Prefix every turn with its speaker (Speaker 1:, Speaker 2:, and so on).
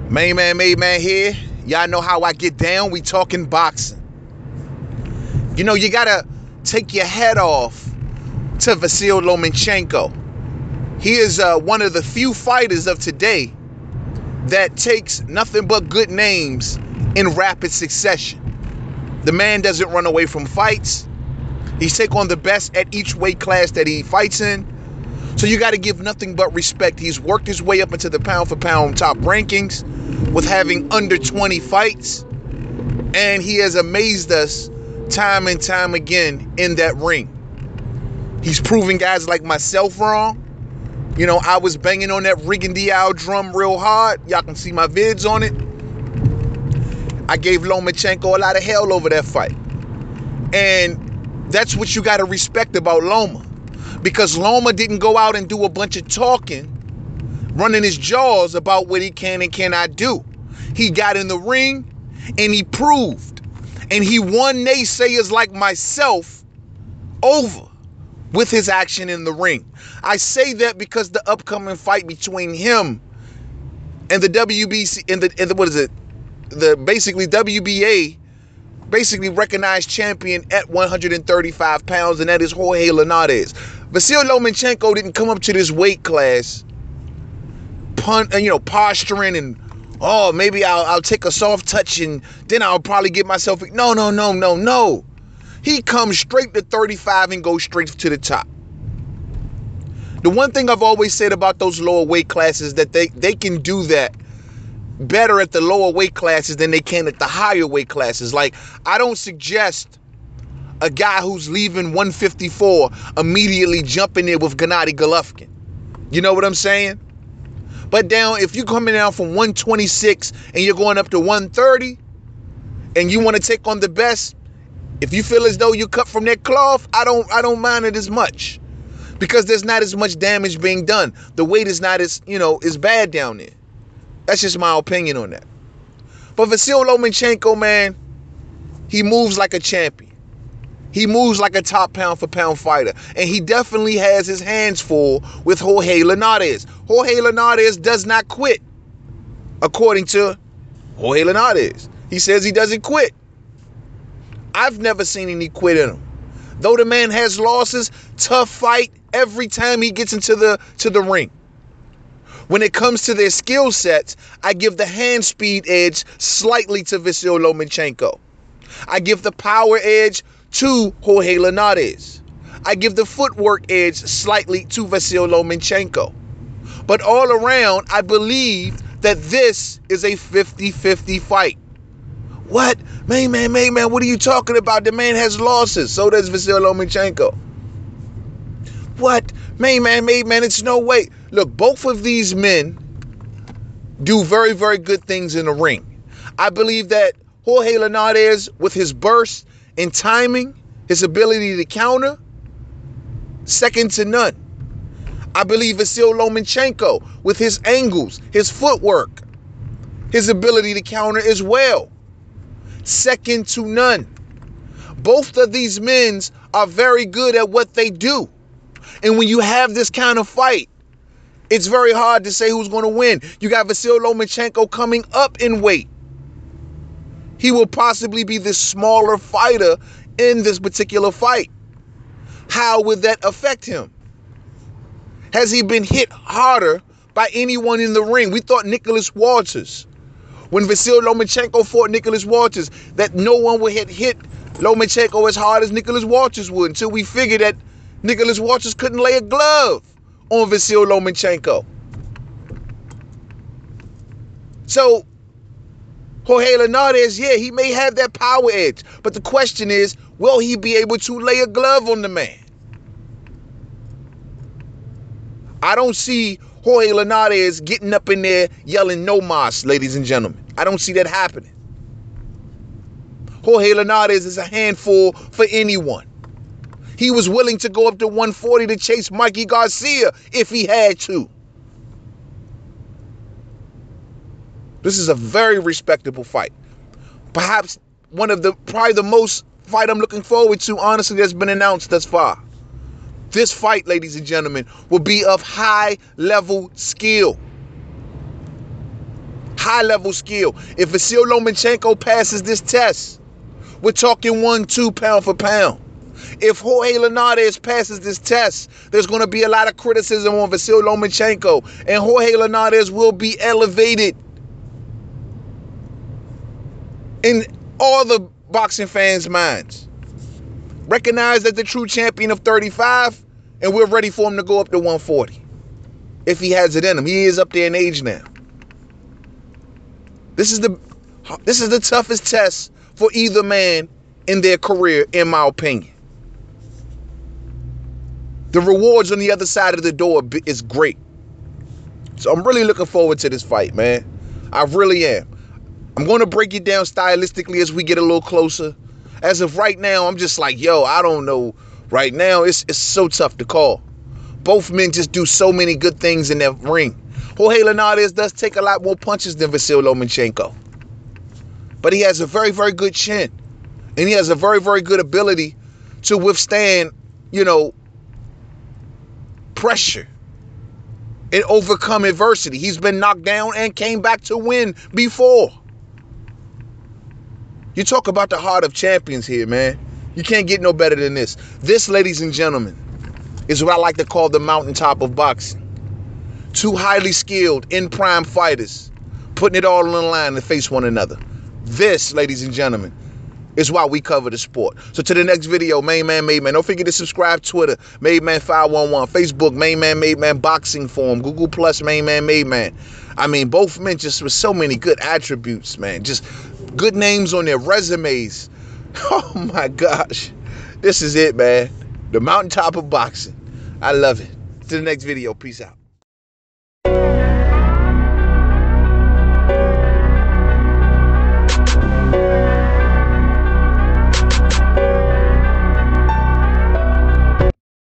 Speaker 1: Main man, made man here. Y'all know how I get down. We talking boxing. You know, you gotta take your head off to Vasyl Lomachenko. He is one of the few fighters of today that takes nothing but good names in rapid succession. The man doesn't run away from fights. He's take on the best at each weight class that he fights in. So you got to give nothing but respect. He's worked his way up into the pound-for-pound top rankings with having under 20 fights. And he has amazed us time and time again in that ring. He's proven guys like myself wrong. You know, I was banging on that Rigondeaux drum real hard. Y'all can see my vids on it. I gave Lomachenko a lot of hell over that fight. And that's what you got to respect about Loma. Because Loma didn't go out and do a bunch of talking, running his jaws about what he can and cannot do. He got in the ring and he proved. And he won naysayers like myself over with his action in the ring. I say that because the upcoming fight between him and the WBC and the what is it? The basically WBA basically recognized champion at 135 pounds, and that is Jorge Linares. Vasyl Lomachenko didn't come up to this weight class posturing and, oh, maybe I'll take a soft touch and then I'll probably get myself. No. He comes straight to 35 and goes straight to the top. The one thing I've always said about those lower weight classes that they can do that better at the lower weight classes than they can at the higher weight classes. Like, I don't suggest a guy who's leaving 154 immediately jumping in with Gennady Golovkin. You know what I'm saying? But down, if you're coming down from 126 and you're going up to 130 and you want to take on the best, if you feel as though you cut from that cloth, I don't mind it as much. Because there's not as much damage being done. The weight is not as, as bad down there. That's just my opinion on that. But Vasyl Lomachenko, man, he moves like a champion. He moves like a top pound-for-pound fighter. And he definitely has his hands full with Jorge Linares. Jorge Linares does not quit, according to Jorge Linares. He says he doesn't quit. I've never seen any quit in him. Though the man has losses, tough fight every time he gets into the ring. When it comes to their skill sets, I give the hand speed edge slightly to Vasyl Lomachenko. I give the power edge to Jorge Linares. I give the footwork edge slightly to Vasyl Lomachenko. But all around, I believe that this is a 50-50 fight. What? Man, what are you talking about? The man has losses. So does Vasyl Lomachenko. What? Man, it's no way. Look, both of these men do very, very good things in the ring. I believe that Jorge Linares, with his burst and timing, his ability to counter, second to none. I believe Vasyl Lomachenko, with his angles, his footwork, his ability to counter as well, second to none. Both of these men are very good at what they do. And when you have this kind of fight, it's very hard to say who's going to win. You got Vasyl Lomachenko coming up in weight. He will possibly be the smaller fighter in this particular fight. How would that affect him? Has he been hit harder by anyone in the ring? We thought Nicholas Walters, when Vasyl Lomachenko fought Nicholas Walters, that no one would hit Lomachenko as hard as Nicholas Walters would, until we figured that Nicholas Walters couldn't lay a glove on Vasyl Lomachenko. So, Jorge Linares, yeah, he may have that power edge. But the question is, will he be able to lay a glove on the man? I don't see Jorge Linares getting up in there yelling no mas, ladies and gentlemen. I don't see that happening. Jorge Linares is a handful for anyone. He was willing to go up to 140 to chase Mikey Garcia if he had to. This is a very respectable fight. Perhaps probably the most fight I'm looking forward to, honestly, that's been announced thus far. This fight, ladies and gentlemen, will be of high level skill. high-level skill. If Vasyl Lomachenko passes this test, we're talking 1-2 pound for pound. If Jorge Linares passes this test, there's going to be a lot of criticism on Vasyl Lomachenko, and Jorge Linares will be elevated in all the boxing fans' minds. Recognized as the true champion of 35, and we're ready for him to go up to 140. If he has it in him. He is up there in age now. This is the toughest test for either man in their career, in my opinion. The rewards on the other side of the door is great. So I'm really looking forward to this fight, man. I really am. I'm going to break it down stylistically as we get a little closer. As of right now, I'm just like, yo, I don't know. Right now, it's so tough to call. Both men just do so many good things in that ring. Jorge Linares does take a lot more punches than Vasyl Lomachenko. But he has a very, very good chin. And he has a very, very good ability to withstand, pressure and overcome adversity. He's been knocked down and came back to win before. You talk about the heart of champions here, man. You can't get no better than this. This, ladies and gentlemen, is what I like to call the mountaintop of boxing. Two highly skilled, in-prime fighters putting it all on the line to face one another. This, ladies and gentlemen, is why we cover the sport. So to the next video, Main Man, Made Man. Don't forget to subscribe. Twitter, Made Man 511. Facebook, Main Man, Made Man Boxing Forum. Google Plus, Main Man, Made Man. I mean, both men just with so many good attributes, man. Just good names on their resumes. Oh my gosh. This is it, man. The mountaintop of boxing. I love it. To the next video. Peace out.